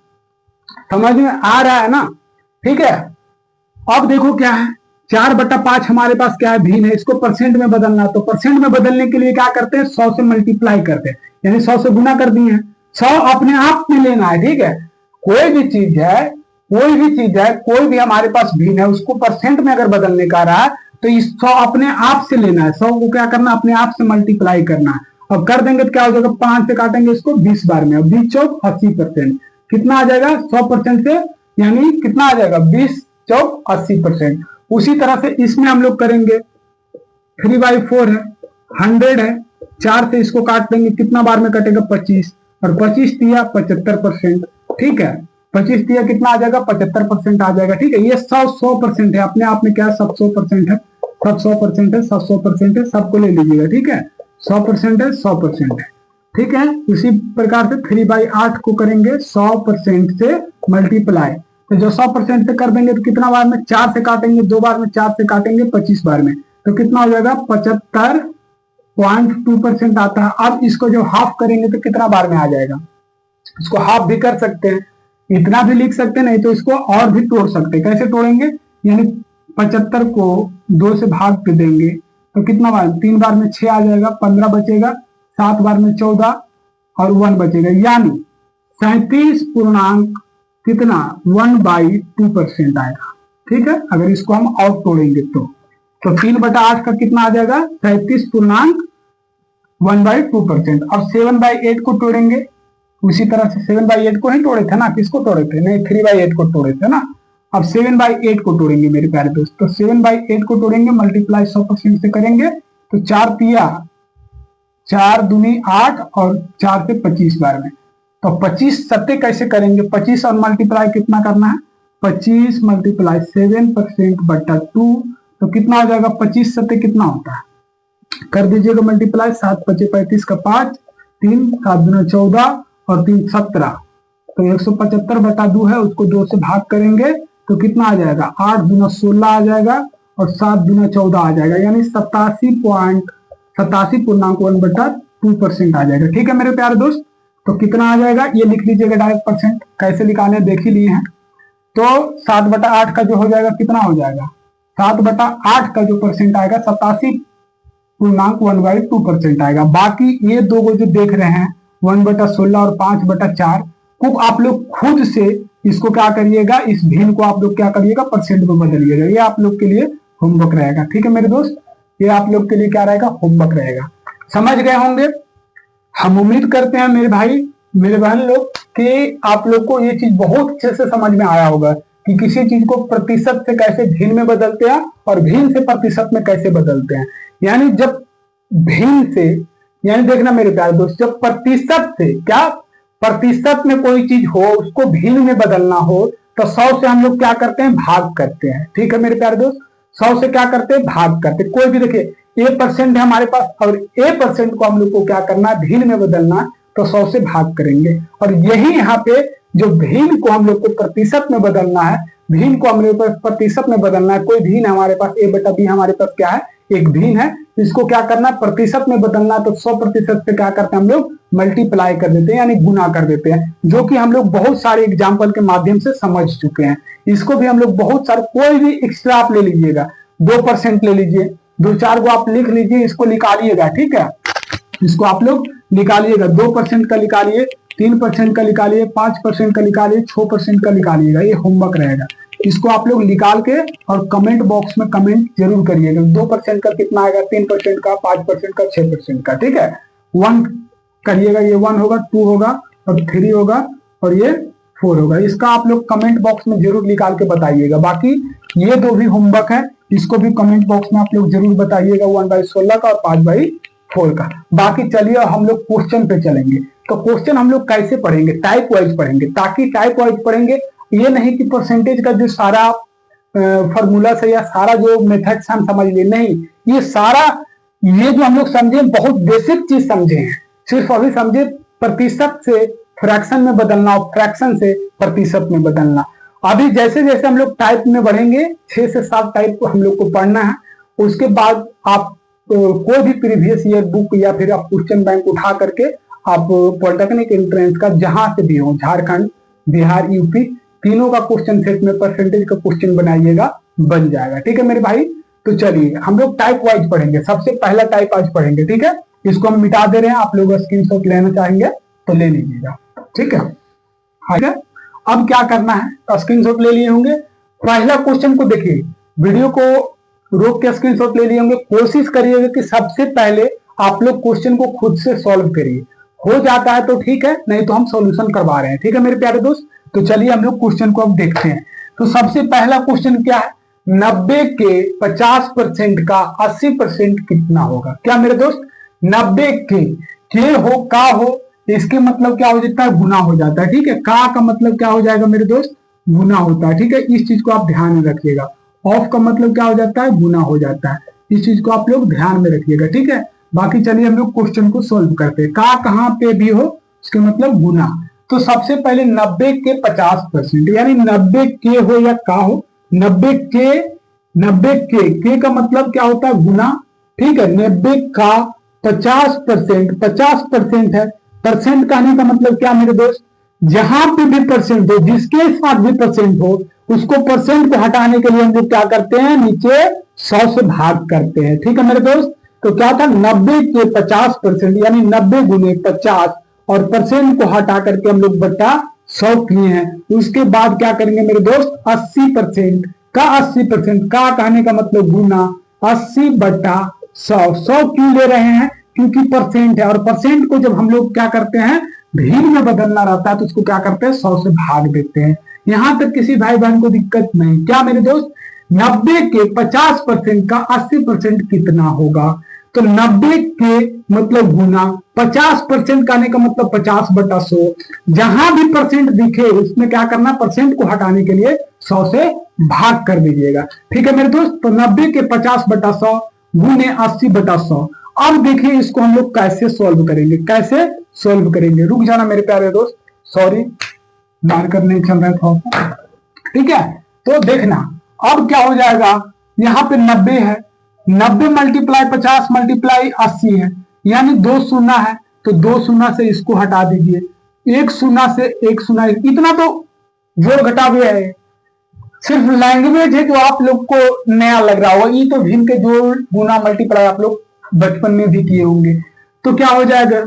समझ में आ रहा है ना। ठीक है, अब देखो क्या है 4/5 हमारे पास क्या है भिन्न है, इसको परसेंट में बदलना, तो परसेंट में बदलने के लिए क्या करते हैं 100 से मल्टीप्लाई करते हैं, यानी 100 से गुना कर दिए हैं, 100 अपने आप में लेना है। ठीक है, कोई भी चीज है कोई भी हमारे पास भिन्न है उसको परसेंट में अगर बदलने का रहा है तो इस 100 अपने आप से लेना है, 100 को क्या करना अपने आप से मल्टीप्लाई करना है, अब कर देंगे तो क्या हो जाएगा 5 से काटेंगे इसको 20 बार में, और 20×4 80%, कितना आ जाएगा 100% से, यानी कितना आ जाएगा 20 चौक 80%। उसी तरह से इसमें हम लोग करेंगे 3/4 है, 100 है, 4 से इसको काट देंगे, कितना बार में कटेगा 25, और 25 दिया 75%। ठीक है, 25 दिया कितना आ जाएगा 75% आ जाएगा। ठीक है, ये 100% है, अपने आप में क्या सब 100% है, सब 100% है, सब 100% है, सबको ले लीजिएगा। ठीक है, 100% है, 100% है। ठीक है, उसी प्रकार से 3/8 को करेंगे 100% से मल्टीप्लाई, तो जो 100% से कर देंगे तो कितना बार में 4 से काटेंगे, 2 बार में 4 से काटेंगे 25 बार में, तो कितना हो जाएगा 75.2% आता है। अब इसको जो हाफ करेंगे तो कितना बार में आ जाएगा, इसको हाफ भी कर सकते हैं, इतना भी लिख सकते हैं, नहीं तो इसको और भी तोड़ सकते हैं। कैसे तोड़ेंगे, यानी 75 को 2 से भाग के देंगे तो कितना बार, 3 बार में 6 आ जाएगा, 15 बचेगा, 7 बार में 14 और 1 बचेगा, यानी 37 पूर्णांक कितना 1/2% आएगा। ठीक है, अगर इसको हम और तोड़ेंगे तो 3/8 का कितना आ जाएगा 37 पूर्णांक 1/2%। अब 7/8 को तोड़ेंगे, उसी तरह से 7/8 को ही तोड़े थे ना, किसको तोड़े थे, नहीं 3/8 को तोड़े थे ना। अब 7/8 को तोड़ेंगे मेरे प्यारे दोस्त, तो 7/8 को तोड़ेंगे, मल्टीप्लाई 100% से करेंगे तो 4 तिया 4 दूनी 8 और 4 से 25 बार में, तो 25 सत्ते कैसे करेंगे, 25 और मल्टीप्लाई कितना करना है, 25 मल्टीप्लाई 7%/2, तो कितना हो जाएगा 25 सत्ते कितना होता है, कर दीजिएगा मल्टीप्लाई, 7 × 5 = 35 का 5, 3 7 दूना 14 और 3 17, तो 175/2 है, उसको 2 से भाग करेंगे तो कितना आ जाएगा 8 दूना 16 आ जाएगा और 7 दूना 14 आ जाएगा, यानी 87.1/2% आ जाएगा। ठीक है मेरे प्यारे दोस्त, तो कितना आ जाएगा ये लिख लीजिएगा डायरेक्ट परसेंट, कैसे निकालने देख ही लिए हैं। तो 7/8 का जो हो जाएगा कितना हो जाएगा, 7/8 का जो परसेंट आएगा 87.1/2% आएगा। बाकी ये दो को जो देख रहे हैं 1/16 और 5/4 को आप लोग खुद से इसको क्या करिएगा, इस भिन्न को आप लोग क्या करिएगा परसेंट में बदलिएगा, ये आप लोग के लिए होमवर्क रहेगा। ठीक है मेरे दोस्त, ये आप लोग के लिए क्या रहेगा, होमवर्क रहेगा। समझ गए होंगे, हम उम्मीद करते हैं मेरे भाई मेरे बहन लोग कि आप लोग को ये चीज बहुत अच्छे से समझ में आया होगा कि किसी चीज को प्रतिशत से कैसे भिन्न में बदलते हैं और भिन्न से प्रतिशत में कैसे बदलते हैं। यानी जब भिन्न से, यानी देखना मेरे प्यारे दोस्त, जब प्रतिशत से क्या, प्रतिशत में कोई चीज हो उसको भिन्न में बदलना हो तो 100 से हम लोग क्या करते हैं, भाग करते हैं। ठीक है मेरे प्यारे दोस्त, 100 से क्या करते हैं, भाग करते हैं। कोई भी देखिए A% है हमारे पास और A% को हम लोग को क्या करना है, भिन्न में बदलना है, तो 100 से भाग करेंगे। और यही यहाँ पे जो भिन्न को हम लोग को प्रतिशत में बदलना है, भिन्न को हम लोग प्रतिशत में बदलना है, कोई भिन्न हमारे पास A/B हमारे पास क्या है, एक भिन्न है, इसको क्या करना है प्रतिशत में बदलना, तो 100% से क्या करते हैं हम लोग मल्टीप्लाई कर देते हैं, यानी गुना कर देते हैं, जो कि हम लोग बहुत सारे एग्जाम्पल के माध्यम से समझ चुके हैं। इसको भी हम लोग बहुत सारे, कोई भी एक्स्ट्रा आप ले लीजिएगा, 2% ले लीजिए, 2-4 को आप लिख लीजिए, इसको निकालिएगा। ठीक है, इसको आप लोग निकालिएगा, 2% का निकालिए, 3% का निकालिए, 5% का निकालिए, 6% का निकालिएगा, ये होमवर्क रहेगा। इसको आप लोग निकाल के और कमेंट बॉक्स में कमेंट जरूर करिएगा, 2% का कितना आएगा, 3% का, 5% का, 6% का। ठीक है, 1 करिएगा, ये 1 होगा, 2 होगा और 3 होगा और ये 4 होगा। इसका आप लोग कमेंट बॉक्स में जरूर निकाल के बताइएगा। बाकी ये दो भी होमवर्क है, इसको भी कमेंट बॉक्स में आप लोग जरूर बताइएगा, 1/16 का और 5/4 का। बाकी चलिए हम लोग क्वेश्चन पे चलेंगे। तो क्वेश्चन हम लोग कैसे पढ़ेंगे, टाइप वाइज पढ़ेंगे, ताकि टाइप वाइज पढ़ेंगे, ये नहीं कि परसेंटेज का जो सारा फॉर्मूला से या सारा जो मेथड से हम समझ लिए, नहीं, ये सारा, ये जो हम लोग समझे बहुत बेसिक चीज समझे हैं, सिर्फ अभी समझे प्रतिशत से फ्रैक्शन में बदलना और फ्रैक्शन से प्रतिशत में बदलना। अभी जैसे जैसे हम लोग टाइप में बढ़ेंगे, 6 से 7 टाइप को हम लोग को पढ़ना है। उसके बाद आप कोई भी प्रीवियस ईयर बुक या फिर आप क्वेश्चन बैंक उठा करके आप पॉलिटेक्निक एंट्रेंस का जहां से भी हो, झारखंड, बिहार, यूपी, तीनों का क्वेश्चन सेट में परसेंटेज का क्वेश्चन बनाइएगा, बन जाएगा। ठीक है मेरे भाई, तो चलिए हम लोग टाइप वाइज पढ़ेंगे। सबसे पहला टाइप आज पढ़ेंगे। ठीक है, इसको हम मिटा दे रहे हैं, आप लोग स्क्रीनशॉट लेना चाहेंगे तो ले लीजिएगा। ठीक है, ठीक है, अब क्या करना है, स्क्रीनशॉट ले लिए होंगे। पहला क्वेश्चन को देखिए, वीडियो को रोक के स्क्रीनशॉट ले लिए होंगे। कोशिश करिएगा कि सबसे पहले आप लोग क्वेश्चन को खुद से सॉल्व करिए। हो जाता है तो ठीक है, नहीं तो हम सॉल्यूशन करवा रहे हैं। ठीक है मेरे प्यारे दोस्त, तो चलिए हम लोग क्वेश्चन को अब देखते हैं। तो सबसे पहला क्वेश्चन क्या है, 90 के 50% का 80% कितना होगा। क्या मेरे दोस्त, 90 के हो का हो, इसके मतलब क्या हो जाता है, गुना हो जाता है। ठीक है, का मतलब क्या हो जाएगा मेरे दोस्त, गुना होता है। ठीक है, इस चीज को आप ध्यान में रखिएगा। ऑफ का मतलब क्या हो जाता है, गुना हो जाता है। इस चीज को आप लोग ध्यान में रखिएगा। ठीक है, बाकी चलिए हम लोग क्वेश्चन को सोल्व करते हैं। का कहां पे भी हो उसके मतलब गुना। तो सबसे पहले 90 के 50%, यानी 90 के हो या का हो, 90 के का मतलब क्या होता है, गुना। ठीक है, 90 का 50%, 50% है। परसेंट कहने का मतलब क्या मेरे दोस्त, जहां पे भी परसेंट हो, जिसके साथ भी परसेंट हो, उसको परसेंट को हटाने के लिए हम लोग क्या करते हैं, नीचे 100 से भाग करते हैं। ठीक है मेरे दोस्त, तो क्या था, 90 के 50%, यानी 90 गुने 50 और परसेंट को हटा करके हम लोग बटा 100 किए हैं। उसके बाद क्या करेंगे मेरे दोस्त, 80% का 80%, का कहने का मतलब गुना, 80 बटा 100। 100 क्यों ले रहे हैं, क्योंकि परसेंट है, और परसेंट को जब हम लोग क्या करते हैं, भीड़ में बदलना रहता है तो उसको क्या करते हैं, 100 से भाग देते हैं। यहां तक किसी भाई बहन को दिक्कत नहीं। क्या मेरे दोस्त, 90 के 50% का 80% कितना होगा। तो 90 के मतलब गुना, 50% कहने का मतलब 50 बटा 100। जहां भी परसेंट दिखे उसमें क्या करना, परसेंट को हटाने के लिए 100 से भाग कर दीजिएगा। ठीक है मेरे दोस्त, तो 90 के 50 बटा 100 गुने 80 बटा 100। अब देखिए इसको हम लोग कैसे सॉल्व करेंगे, कैसे सॉल्व करेंगे। रुक जाना मेरे प्यारे दोस्त, सॉरी मार्कर नहीं चल रहा था। ठीक है, तो देखना अब क्या हो जाएगा, यहां पे 90 है, 90 मल्टीप्लाई 50 मल्टीप्लाई 80 है, यानी 2 शून्य है, तो 2 शून्य से इसको हटा दीजिए। 1 शून्य से 1 शून्य, इतना तो जोड़ घटा भी है, सिर्फ लैंग्वेज है जो आप लोग को नया लग रहा होगा। ये तो भिन्न के जोड़ गुना मल्टीप्लाई आप लोग बचपन में भी किए होंगे। तो क्या हो जाएगा,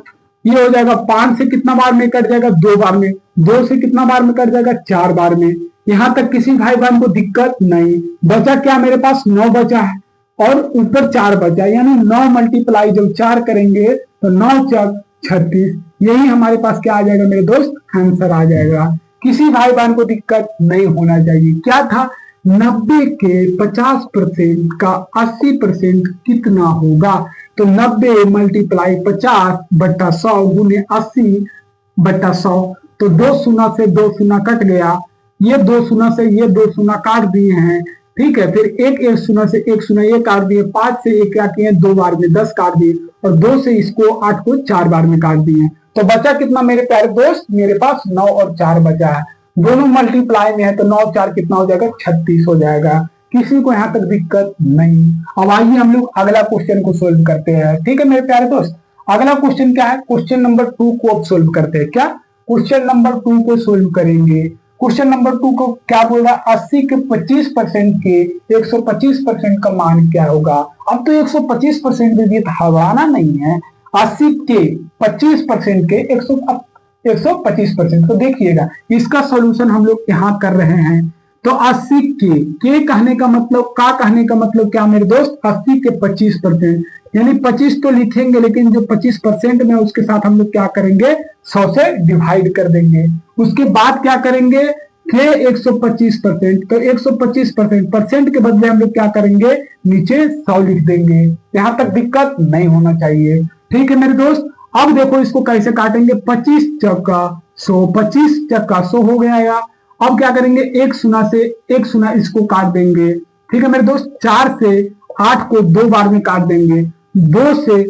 ये हो जाएगा 5 से कितना बार में कट जाएगा, 2 बार में। 2 से कितना बार में कट जाएगा, 4 बार में। यहां तक किसी भाई बहन को दिक्कत नहीं। बचा क्या मेरे पास, 9 बचा है और ऊपर 4 बचा, यानी 9 मल्टीप्लाई जब 4 करेंगे तो 9 चौक 36। यही हमारे पास क्या आ जाएगा मेरे दोस्त, आंसर आ जाएगा। किसी भाई बहन को दिक्कत नहीं होना चाहिए। क्या था, 90 के 50% का 80% कितना होगा। तो 90 मल्टीप्लाई 50 बट्टा 100 गुने 80 बट्टा 100। तो 2 शून्य से 2 शून्य कट गया, ये 2 शून्य से ये 2 शून्य काट दिए हैं। ठीक है, फिर एक शून्य से एक शून्य ये काट दिए, 5 से एक क्या किए, 2 बार में 10 काट दिए, और 2 से इसको 8 को 4 बार में काट दिए। तो बचा कितना मेरे प्यारे दोस्त, मेरे पास 9 और 4 बचा है। दोनों मल्टीप्लाई में है तो 9 और 4 कितना हो जाएगा, 36 हो जाएगा। किसी को यहां तक दिक्कत नहीं। अब आइए हम लोग अगला क्वेश्चन को सोल्व करते हैं। ठीक है मेरे प्यारे दोस्त, अगला क्वेश्चन क्या है, क्वेश्चन नंबर 2 को अब सोल्व करते हैं। क्या, क्वेश्चन नंबर 2 को सोल्व करेंगे। क्वेश्चन नंबर 2 को क्या बोल रहा है, 80 के 25% के 125% का मान क्या होगा। अब तो 125% दे दिए, हवाना नहीं है। 80 के 25% के 125%, तो देखिएगा इसका सॉल्यूशन हम लोग यहाँ कर रहे हैं। तो 80 के कहने का मतलब, का कहने का मतलब क्या मेरे दोस्त, 80 के 25%, यानी 25 तो लिखेंगे लेकिन जो 25% में उसके साथ हम लोग क्या करेंगे, 100 से डिवाइड कर देंगे। उसके बाद क्या करेंगे, के 125%, तो 125% परसेंट के बदले हम लोग क्या करेंगे, नीचे 100 लिख देंगे। यहां तक दिक्कत नहीं होना चाहिए। ठीक है मेरे दोस्त, अब देखो इसको कैसे काटेंगे, 25 चौका 100, 25 चौका 100 हो गया। अब क्या करेंगे, एक शून्य से एक शून्य इसको काट देंगे। ठीक है मेरे दोस्त, 4 से 8 को 2 बार में काट देंगे, 2 से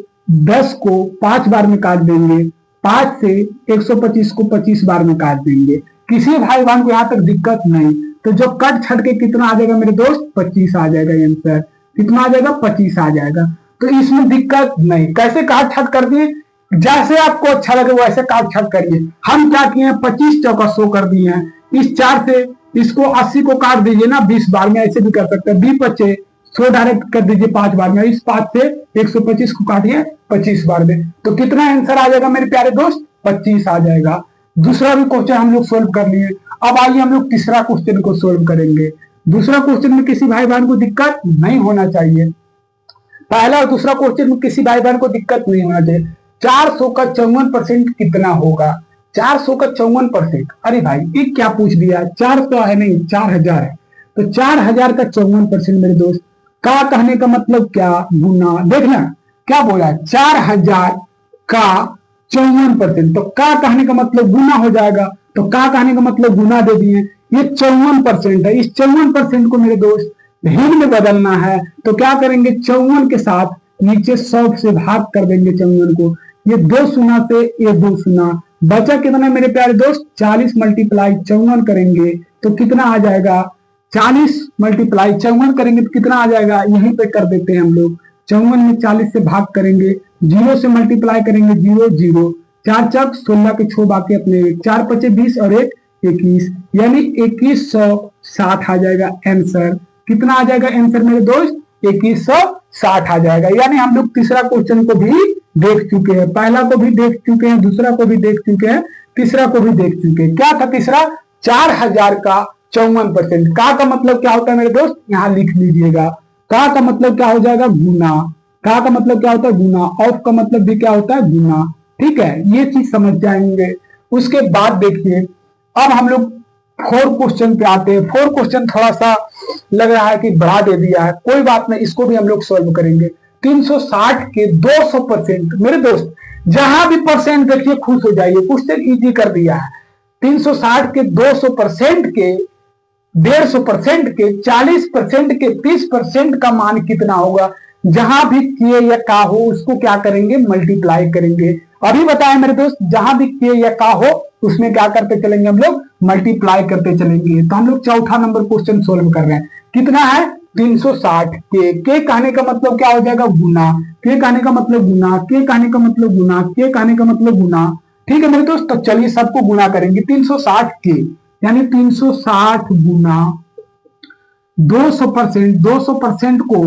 10 को 5 बार में काट देंगे, 5 से 125 को 25 बार में काट देंगे। किसी भाई बहन को यहां तक दिक्कत नहीं। तो जो कट छट के कितना आ जाएगा मेरे दोस्त, 25 आ जाएगा आंसर। कितना आ जाएगा, 25 आ जाएगा। तो इसमें दिक्कत नहीं। कैसे काट छट कर दिए, जैसे आपको अच्छा लगे वैसे काट छट करिए। हम क्या किए, 25 चौका 100 कर दिए हैं। इस 4 से इसको 80 को काट दीजिए ना 20 बार में, ऐसे भी कर सकते हैं। 20 बचे 100 डायरेक्ट कर दीजिए 5 बार में, इस 5 से 125 को काटिए 25 बार में, तो कितना आंसर आ जाएगा मेरे प्यारे दोस्त, 25 आ जाएगा। दूसरा भी क्वेश्चन हम लोग सोल्व कर लिए। अब आइए हम लोग तीसरा क्वेश्चन को सोल्व करेंगे। दूसरा क्वेश्चन में किसी भाई बहन को दिक्कत नहीं होना चाहिए। पहला और दूसरा क्वेश्चन में किसी भाई बहन को दिक्कत नहीं होना चाहिए। 400 का 54% कितना होगा? 400 का 54%, अरे भाई ये क्या पूछ दिया, 400 है नहीं 4000 है, तो 4000 का 54% मेरे दोस्त, का कहने का मतलब क्या, गुना। देखना क्या बोला, 4000 का 54%, तो का कहने का मतलब गुना हो जाएगा, तो का कहने का मतलब गुना दे दिए। ये 54% है, इस 54% को मेरे दोस्त भिन्न में बदलना है, तो क्या करेंगे, 54 के साथ नीचे 100 से भाग कर देंगे 54 को। ये 2 शून्य से ये 2 शून्य, बचा कितना मेरे प्यारे दोस्त, 40 मल्टीप्लाई 54 करेंगे तो कितना आ जाएगा, 40 मल्टीप्लाई 54 करेंगे तो कितना आ जाएगा, यहीं पे कर देते हैं हम लोग। 54 में 40 से भाग करेंगे, 0 से मल्टीप्लाई करेंगे, 0 0, 4 चक 16 के 6 बाकी अपने, 4 पचे 20 और 1 21, यानी 2160 आ जाएगा आंसर। कितना आ जाएगा आंसर मेरे दोस्त, 2160 आ जाएगा। यानी हम लोग तीसरा क्वेश्चन को भी देख चुके हैं, पहला को भी देख चुके हैं, दूसरा को भी देख चुके हैं, तीसरा को भी देख चुके हैं। क्या था तीसरा, 4000 का 54%। का मतलब क्या होता है मेरे दोस्त, यहां लिख लीजिएगा, का मतलब क्या हो जाएगा, गुना। का मतलब क्या होता है, गुना। ऑफ का मतलब भी क्या होता है, गुना। ठीक है, ये चीज समझ जाएंगे। उसके बाद देखिए अब हम लोग 4 क्वेश्चन पे आते हैं। 4 क्वेश्चन थोड़ा सा लग रहा है कि बढ़ा दे दिया है, कोई बात नहीं, इसको भी हम लोग सॉल्व करेंगे। 360 के 200% मेरे दोस्त, जहां भी परसेंट देखिए खुश हो जाइए, क्वेश्चन इजी कर दिया है। 360 के 200% के 150% के 40% के 30% का मान कितना होगा, जहां भी किए या का हो उसको क्या करेंगे, मल्टीप्लाई करेंगे। अभी बताएं मेरे दोस्त, जहां भी किए या का हो उसमें क्या करते चलेंगे, हम लोग मल्टीप्लाई करते चलेंगे। तो हम लोग चौथा नंबर क्वेश्चन सोल्व कर रहे हैं। कितना है, 360 के कहने का मतलब क्या हो जाएगा, गुना। के कहने का मतलब गुना, के कहने का मतलब गुना, के कहने का मतलब गुना। ठीक है मेरे दोस्त, तो चलिए सबको गुना करेंगे। 360 के यानी 360 गुना 200%, 200% को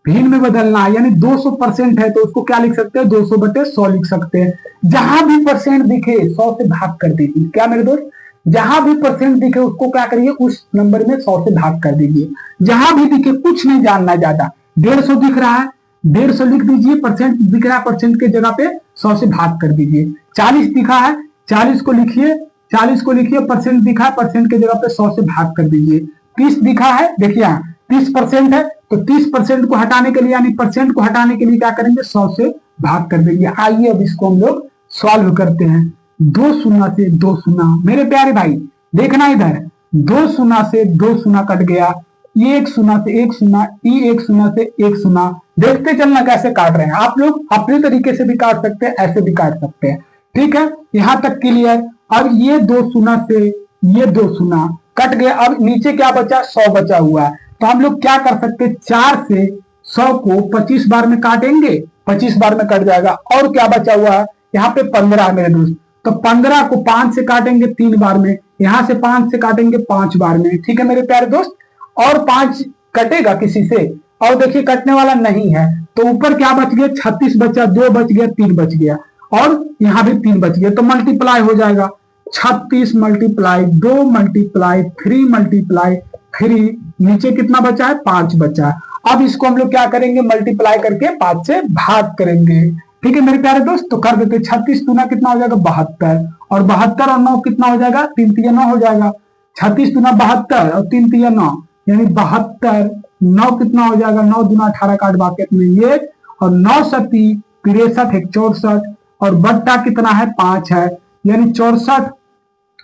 भिन्न में बदलना है, यानी 200% है तो उसको क्या लिख सकते हैं, 200/100 लिख सकते हैं। जहां भी परसेंट दिखे 100 से भाग कर दीजिए। क्या मेरे दोस्त, जहां भी परसेंट दिखे उसको क्या करिए, उस नंबर में 100 से भाग कर दीजिए। जहां भी दिखे, कुछ नहीं जानना ज्यादा। 150 दिख रहा है, 150 लिख दीजिए, परसेंट दिख रहा है, परसेंट के जगह पे 100 से भाग कर दीजिए। 40 दिखा है, 40 को लिखिए, 40 को लिखिए, परसेंट दिखा है, परसेंट के जगह पे 100 से भाग कर दीजिए। 30 दिखा है, देखिए 30% है, तो 30% को हटाने के लिए यानी परसेंट को हटाने के लिए क्या करेंगे, 100 से भाग कर देंगे। आइए अब इसको हम लोग सॉल्व करते हैं। 2 शून्य से 2 शून्य मेरे प्यारे भाई, देखना इधर, 2 शून्य से 2 शून्य कट गया, 1 शून्य से 1 शून्य, 1 शून्य से 1 शून्य। देखते चलना कैसे काट रहे हैं आप लोग, अपने तरीके से भी काट सकते हैं, ऐसे भी काट सकते हैं। ठीक है, यहां तक क्लियर। अब ये 2 शून्य से ये 2 शून्य कट गया, अब नीचे क्या बचा, 100 बचा हुआ है। तो हम लोग क्या कर सकते हैं, 4 से 100 को 25 बार में काटेंगे, 25 बार में कट जाएगा। और क्या बचा हुआ है, यहाँ पे 15 है मेरे दोस्त, तो 15 को 5 से काटेंगे 3 बार में, यहां से 5 से काटेंगे 5 बार में। ठीक है मेरे प्यारे दोस्त, और 5 कटेगा किसी से, और देखिए कटने वाला नहीं है, तो ऊपर क्या बच गया, 36 बचा, 2 बच गया, 3 बच गया, और यहां भी 3 बच गया, तो मल्टीप्लाई हो जाएगा। 36 मल्टीप्लाई 2 मल्टीप्लाई 3 मल्टीप्लाई 3, नीचे कितना बचा है, 5 बचा है। अब इसको हम लोग क्या करेंगे, मल्टीप्लाई करके 5 से भाग करेंगे। ठीक है मेरे प्यारे दोस्त, तो कर देते। 36 दूना कितना हो जाएगा, 72, और 72 और 9 कितना हो जाएगा, 3 तिया 9 हो जाएगा। 36 दूना 72 और 3 तिया 9, यानी 72। 9 कितना हो जाएगा, 9 दूना 18 काट बाकी में ये, और 9 सती 63 एक 64, और बट्टा कितना है, 5 है, यानी 64।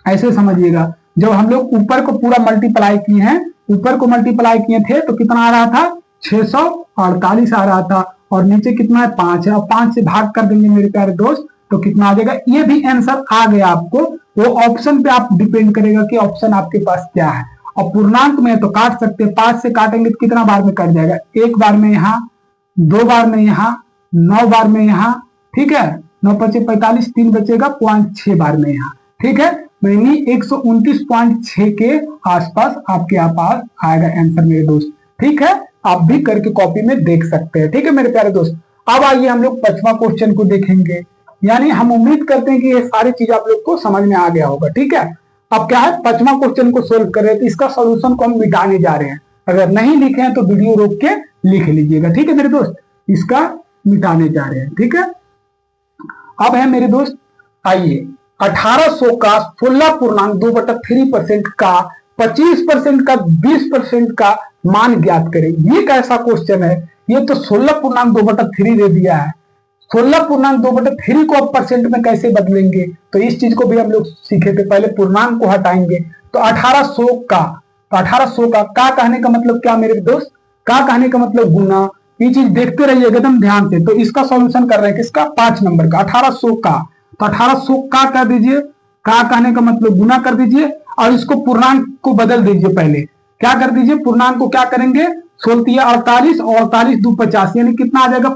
ऐसे समझिएगा, जब हम लोग ऊपर को पूरा मल्टीप्लाई किए हैं, ऊपर को मल्टीप्लाई किए थे तो कितना आ रहा था, 648 आ रहा था, और नीचे कितना है, 5 है, और 5 से भाग कर देंगे मेरे प्यारे दोस्त, तो कितना आ जाएगा। ये भी आंसर आ गया आपको, वो ऑप्शन पे आप डिपेंड करेगा कि ऑप्शन आपके पास क्या है। और पूर्णांक में तो काट सकते हैं, 5 से काटेंगे तो कितना बार में कट जाएगा, 1 बार में यहाँ, 2 बार में यहाँ, 9 बार में यहाँ। ठीक है, 9 पचे 45, 3 बचेगा, 0.6 बार में यहाँ। ठीक है, यानी 129.6 के आसपास आपके पास आएगा आंसर मेरे दोस्त। ठीक है, आप भी करके कॉपी में देख सकते हैं। ठीक है मेरे प्यारे दोस्त, अब आइए हम लोग 5वां क्वेश्चन को देखेंगे। यानी हम उम्मीद करते हैं कि ये सारी चीज आप लोग को समझ में आ गया होगा। ठीक है, अब क्या है, 5वां क्वेश्चन को सोल्व कर रहे हैं, तो इसका सोल्यूशन को हम मिटाने जा रहे हैं। अगर नहीं लिखे हैं तो वीडियो रोक के लिख लीजिएगा। ठीक है मेरे दोस्त, इसका मिटाने जा रहे हैं। ठीक है, अब है मेरे दोस्त, आइए 1800 का 16.2/3% का 25% का 20% का मान ज्ञात करें। ये कैसा क्वेश्चन है, ये तो 16.2/3 दे दिया है। 16.2/3 को अब परसेंट में कैसे बदलेंगे, तो इस चीज को भी हम लोग सीखे थे। पहले पूर्णांक को हटाएंगे तो 1800 का, तो 1800 का कहने का मतलब क्या मेरे दोस्त, का कहने का मतलब गुना। ये चीज देखते रहिए एकदम ध्यान से। तो इसका सॉल्यूशन कर रहे हैं किसका, 5 नंबर का 1800 का। तो 1800 का कर दीजिए, का कहने का मतलब गुना कर दीजिए और इसको पूर्णांक को बदल दीजिए। पहले क्या कर दीजिए, पूर्णांक को क्या करेंगे, 16 48 और 48 2 50, यानी कितना आ जाएगा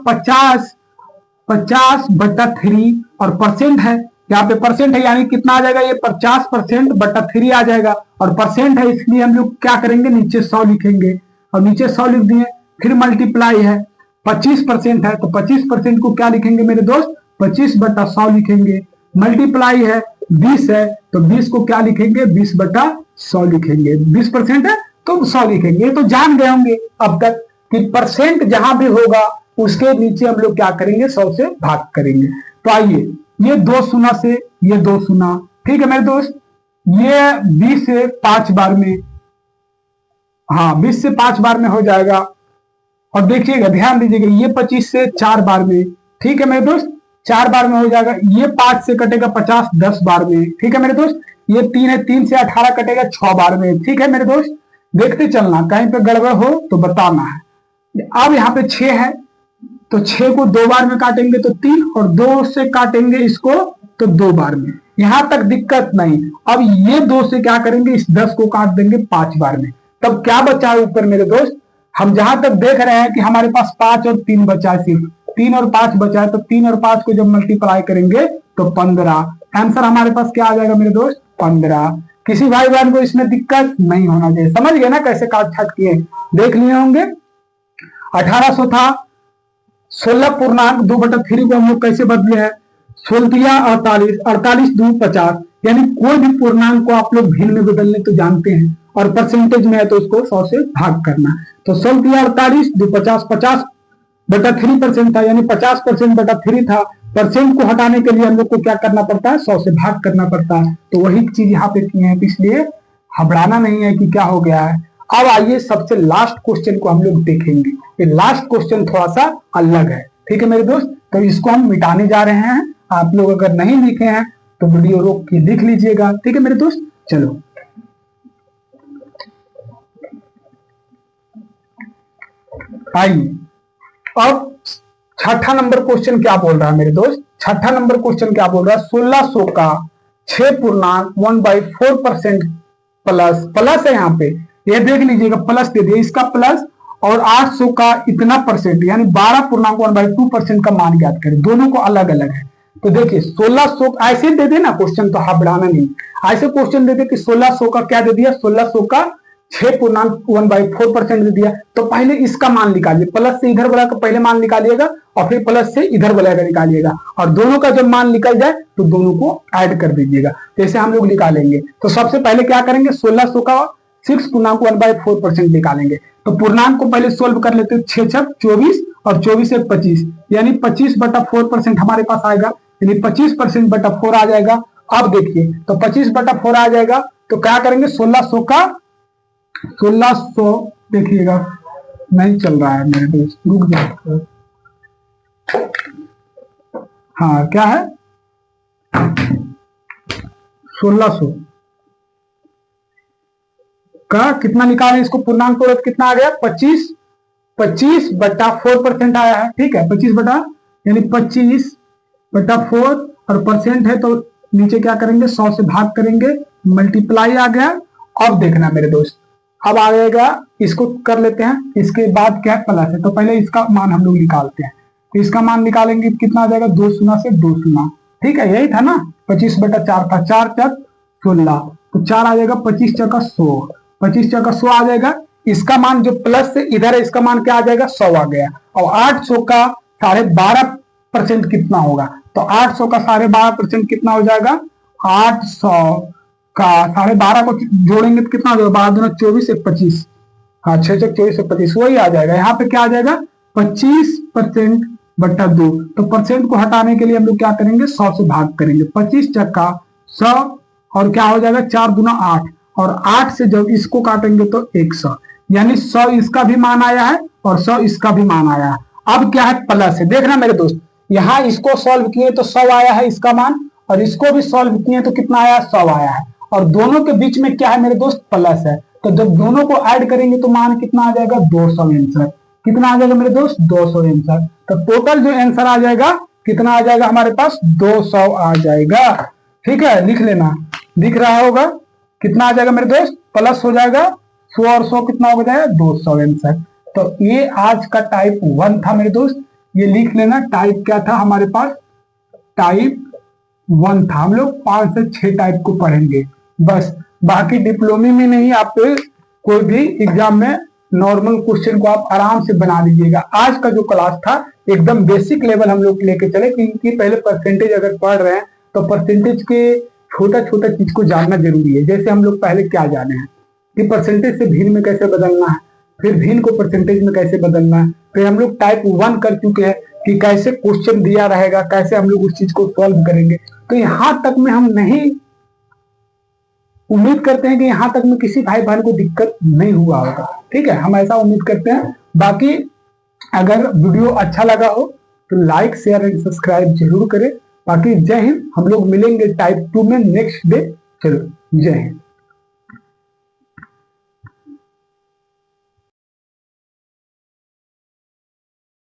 50/3 और परसेंट है, यहाँ पे परसेंट है यानी कितना आ जाएगा, ये 50%/3 आ जाएगा। और परसेंट है इसलिए हम लोग क्या करेंगे, नीचे 100 लिखेंगे और नीचे 100 लिख दिए। फिर मल्टीप्लाई है, 25% है तो 25% को क्या लिखेंगे मेरे दोस्त, 25/100 लिखेंगे। मल्टीप्लाई है 20 है तो 20 को क्या लिखेंगे, 20/100 लिखेंगे। 20% है तो 100 लिखेंगे। ये तो जान गए होंगे अब तक कि परसेंट जहां भी होगा उसके नीचे हम लोग क्या करेंगे, 100 से भाग करेंगे। तो आइए, ये 2 शून्य से ये 2 शून्य, ठीक है मेरे दोस्त। ये 20 से 5 बार में, हाँ 20 से 5 बार में हो जाएगा। और देखिएगा ध्यान दीजिएगा, ये 25 से 4 बार में, ठीक है मेरे दोस्त, 4 बार में हो जाएगा। ये 5 से कटेगा 50 10 बार में, ठीक है मेरे दोस्त। ये 3 है, 3 से 18 कटेगा 6 बार में, ठीक है मेरे दोस्त। देखते चलना, कहीं पे गड़बड़ हो तो बताना है। अब यहाँ पे 6 है तो 6 को 2 बार में काटेंगे तो 3, और 2 से काटेंगे इसको तो 2 बार में। यहां तक दिक्कत नहीं। अब ये 2 से क्या करेंगे, इस 10 को काट देंगे 5 बार में। तब क्या बचा है ऊपर मेरे दोस्त, हम जहां तक देख रहे हैं कि हमारे पास 5 और 3 बचा है, सिर्फ 3 और 5 बचा है। तो 3 और 5 को जब मल्टीप्लाई करेंगे तो 15। आंसर हमारे पास क्या आ जाएगा मेरे दोस्त, 15। किसी भाई बहन को इसमें दिक्कत नहीं होना चाहिए। समझ गए ना कैसे काट छाट किए, देख लिए होंगे। 1800 था, 16.2/3 को हम लोग कैसे बदले हैं, 16 48 48 2 50, यानी कोई भी पूर्णांक को आप लोग भिन्न में बदलने तो जानते हैं, और परसेंटेज में है तो उसको 100 से भाग करना। तो 16 48 2 50, 50/3% था, यानी 50%/3 था। परसेंट को हटाने के लिए हम लोग को क्या करना पड़ता है, 100 से भाग करना पड़ता है। तो वही चीज यहाँ पे की है, इसलिए घबराना नहीं है कि क्या हो गया है। अब आइए सबसे लास्ट क्वेश्चन को हम लोग देखेंगे। ये लास्ट क्वेश्चन थोड़ा सा अलग है, ठीक है मेरे दोस्त। तो इसको हम मिटाने जा रहे हैं। आप लोग अगर नहीं लिखे हैं तो वीडियो रोक के लिख लीजिएगा, ठीक है मेरे दोस्त। चलो आइए, अब छठा नंबर क्वेश्चन क्या बोल रहा है मेरे दोस्त, छठा नंबर क्वेश्चन क्या बोल रहा है, 1600 का 6.1/4% प्लस है यहाँ पे, ये देख लीजिएगा प्लस दे दिया, इसका प्लस, और 800 का इतना परसेंट यानी 12.1/2% का मान ज्ञात करें। दोनों को अलग अलग है। तो देखिए 1600 ऐसे दे दे ना क्वेश्चन, तो घबराना नहीं। ऐसे क्वेश्चन दे दे कि 1600 का क्या दे दिया, 1600 का 6.1/4% दे दिया। तो पहले इसका मान निकालिए, प्लस से इधर वाला का पहले मान निकालिएगा और फिर प्लस से इधर वाला का निकालिएगा, और दोनों का जब मान निकल जाए तो दोनों को ऐड कर दीजिएगा। जैसे हम लोग निकालेंगे तो सबसे पहले क्या करेंगे, 1600 का 6.1/4% निकालेंगे। तो पूर्णांक को पहले सोल्व कर लेते हैं, 6 छक 24 और 24 से 25, यानी 25/4% हमारे पास आएगा, यानी 25%/4 आ जाएगा। अब देखिए तो 25/4 आ जाएगा तो क्या करेंगे, 1600 का 1600 देखिएगा नहीं चल रहा है मेरे दोस्त, रुक जाओ। हाँ क्या है, 1600 का कितना निकालें, इसको पूर्णांक को कितना आ गया, 25/4% आया है, ठीक है। 25 यानी 25/4 और परसेंट है तो नीचे क्या करेंगे, 100 से भाग करेंगे, मल्टीप्लाई आ गया। अब देखना मेरे दोस्त, अब आ जाएगा, इसको कर लेते हैं, इसके बाद क्या प्लस है, तो पहले इसका मान हम लोग निकालते हैं। तो इसका मान निकालेंगे कितना आ जाएगा, 2 शून्य से 2 शून्य, ठीक है, यही था ना। 25/4 था, 4 चक 16, तो 4 आ जाएगा, 25 चका 100, 25 चका 100 आ जाएगा। इसका मान जो प्लस से इधर है, इसका मान क्या आ जाएगा, 100 आ गया। और 800 का 12.5% कितना होगा, तो 800 का 12.5% कितना हो जाएगा, 800 का 12.5 को जोड़ेंगे तो कितना हो जाएगा, 12 दूना 24 से 25, हाँ 6 चक 24 से 25 वही आ जाएगा। यहाँ पे क्या आ जाएगा, 25% बट्टा 2। तो परसेंट को हटाने के लिए हम लोग क्या करेंगे, 100 से भाग करेंगे। 25 चक्का 100 और क्या हो जाएगा 4 दूना 8, और 8 से जब इसको काटेंगे तो 100, यानी 100 इसका भी मान आया है और 100 इसका भी मान आया है। अब क्या है, प्लस है। देखना मेरे दोस्त, यहां इसको सॉल्व किए तो 100 आया है इसका मान, और इसको भी सॉल्व किए तो कितना आया, 100 आया है, और दोनों के बीच में क्या है मेरे दोस्त, प्लस है। तो जब दोनों को ऐड करेंगे तो मान कितना आ जाएगा, 200 आंसर। कितना आ जाएगा मेरे दोस्त, 200 आंसर। तो टोटल जो आंसर आ जाएगा कितना आ जाएगा हमारे पास, 200 आ जाएगा। ठीक है, लिख लेना, दिख रहा होगा कितना आ जाएगा मेरे दोस्त, प्लस हो जाएगा 100 और 100 कितना हो जाएगा, 200 आंसर। तो ये आज का टाइप 1 था मेरे दोस्त, ये लिख लेना। टाइप क्या था हमारे पास, टाइप 1 था। हम लोग 5 से 6 टाइप को पढ़ेंगे बस, बाकी डिप्लोमे में नहीं, आप कोई भी एग्जाम में नॉर्मल क्वेश्चन को आप आराम से बना लीजिएगा। आज का जो क्लास था एकदम बेसिक लेवल हम लोग लेके चले, क्योंकि पहले परसेंटेज अगर पढ़ रहे हैं तो परसेंटेज के छोटा छोटा चीज को जानना जरूरी है। जैसे हम लोग पहले क्या जाने हैं कि परसेंटेज से भिन्न में कैसे बदलना है, फिर भिन्न को परसेंटेज में कैसे बदलना है, फिर हम लोग टाइप 1 कर चुके हैं कि कैसे क्वेश्चन दिया रहेगा, कैसे हम लोग उस चीज को सॉल्व करेंगे। तो यहां तक में हम नहीं, उम्मीद करते हैं कि यहां तक में किसी भाई बहन को दिक्कत नहीं हुआ होगा। ठीक है, हम ऐसा उम्मीद करते हैं। बाकी अगर वीडियो अच्छा लगा हो तो लाइक शेयर एंड सब्सक्राइब जरूर करें। बाकी जय हिंद, हम लोग मिलेंगे टाइप 2 में नेक्स्ट डे। चलो, जय हिंद।